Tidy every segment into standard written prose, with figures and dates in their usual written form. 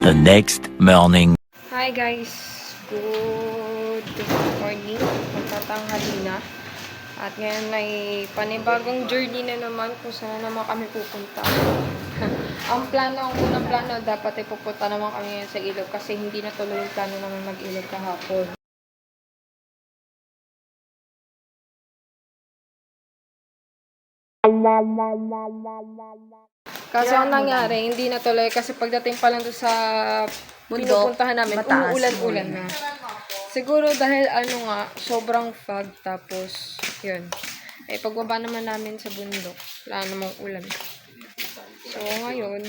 The next morning. Hi guys, good morning, magtatanghali na. At ngayon ay panibagong journey na naman kung saan naman kami pupunta. Ang unang plano, dapat ay pupunta naman kami ngayon sa ilog kasi hindi natuloy yung plano naman mag-ilog kahapon. Kaso ang nangyari, hindi natuloy kasi pagdating pa lang doon sa pinupuntahan namin, umuulan-ulan na. Siguro dahil sobrang fog, tapos yun. Eh pagbaba naman namin sa bundok, wala namang ulan. So ngayon,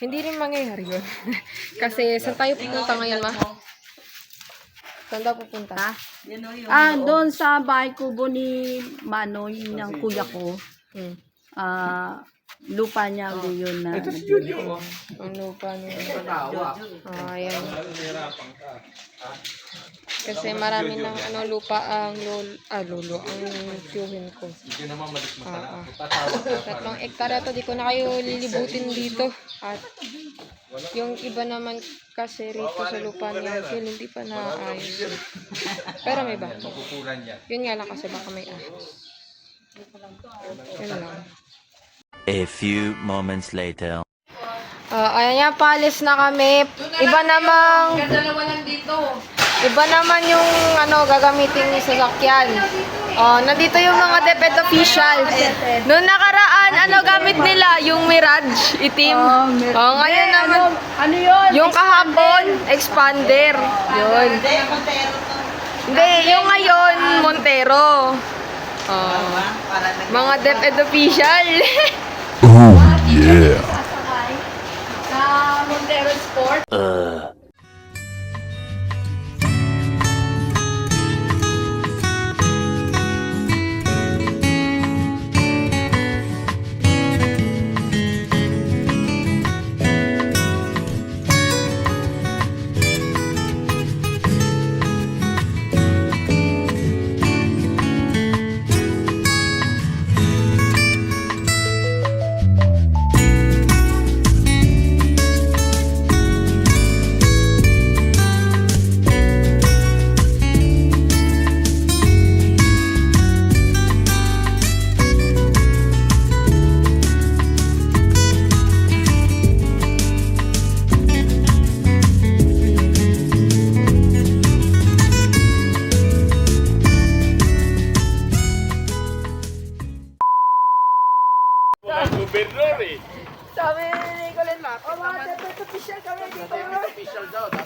hindi rin mangyayari yun. Kasi saan tayo pupunta ngayon, ma? Saan tayo pupunta? Doon sa bahay kubo ni Manoy, ng kuya ko. Lupa niya yun na. Ang lupa niya. Ayan. Kasi marami ng lupa ang lolo, ang tiyuhin ko. 3 hektarya to, di ko na kayo lilibutin dito. At yung iba naman kasi rito sa lupa niya, yun hindi pa naayos. Pero may bato. Yun nga lang kasi baka may ahas. Yun lang. A few moments later. Ayan yan, paalis na kami. Iba naman yung gagamitin yung sasakyan. Nandito yung mga DepEd official. Noong nakaraan, gamit nila yung Mirage, itim. Ngayon naman, Ano yun? yung kahapon, expander. Yun. Hindi, yung ngayon, Montero. Mga DepEd official. Oh yeah. Sa Montero Sport. Sabi ni Colin Mac, mga DepEd official kami dito.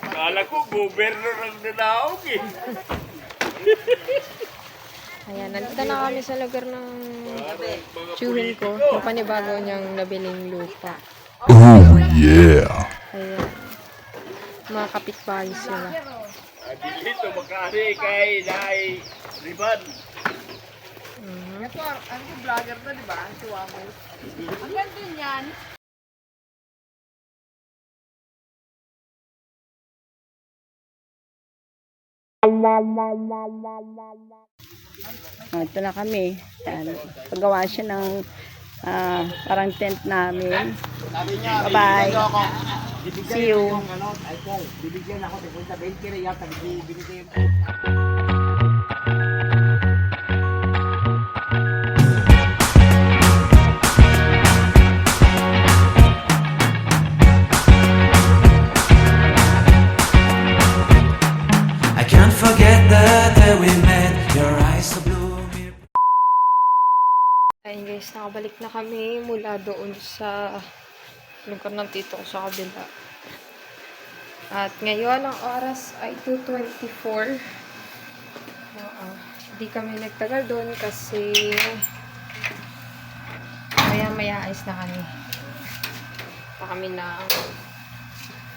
Kala ko, gobernador ang nanaog eh. Ayan, nandito na kami sa lugar ng tiyuhin ko. Yung panibago niyang nabiling lupa. Oh yeah. Ayan. Mga kapitbahay sila. Dito magkari kay Nay Riban. Vlogger to, di ba? Si Wamos. Ang ganda yan. Ito na kami. Yan. Paggawa siya ng parang tent namin. Bye-bye. See you. Bibigyan ako, sa 20 rin yata, binigyan. I can't forget the day we met. Your eyes so blue. Ayun guys, nakabalik na kami mula doon sa lugar ng tito ko sa kabila. At ngayon, ang oras ay 2:24. Hindi kami nagtagal doon kasi maya-maya ayos na kami. Pa kami na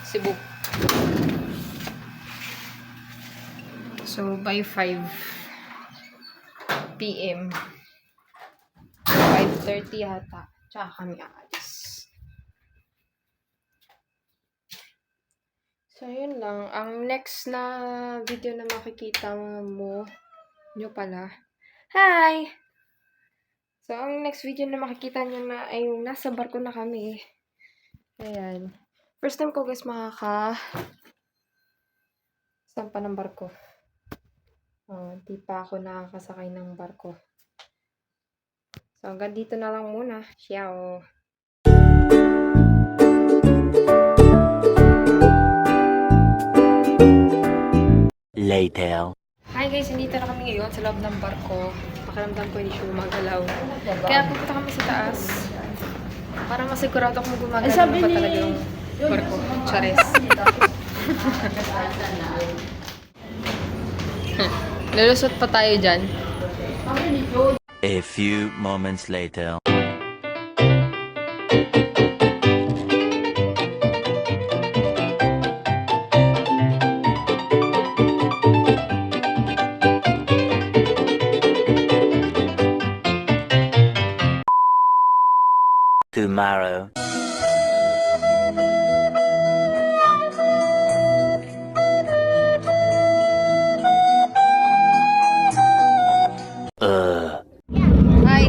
Cebu. So, by 5 PM. 5:30 yata. Tsaka kami aalis. So, yun lang. Ang next na video na makikita nyo pala. Hi! So, ang next video na makikita nyo na ay yung nasa barko na kami. Ayan. First time ko guys sampa ng barko. Di pa ako nakakasakay ng barko. So hanggang dito na lang muna. Ciao! Later. Hi guys, nandito na kami ngayon sa loob ng barko. Pakiramdam ko hindi siya gumagalaw. Kaya pupunta kami sa taas. Para masigurado kung gumagalaw ba talaga yung barko. Chares. Lalusot pa tayo dyan. A few moments later. Tomorrow. Hi!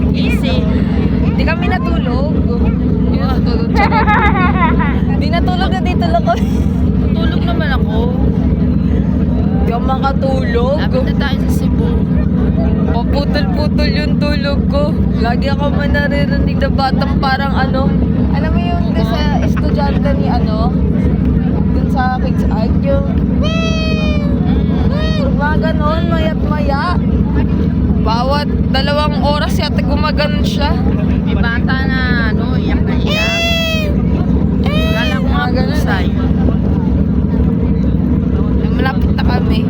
Easy. Di kami natulog. Di natulog. Di natulog na dito lang ko. Tulog naman ako. Di ako makatulog. Lapit na tayo sa Cebu. Paputol-putol yung tulog ko. Lagi ako man naririnig na batang parang ano. Alam mo yung sa estudyante ni ano? Dun sa Kids Art yung mga ganon, mayat maya. Bawat 2 oras yata gumaganon siya. May bata na ano, iyak na iyak. Kala ko nga pusa yun. Malapit na kami.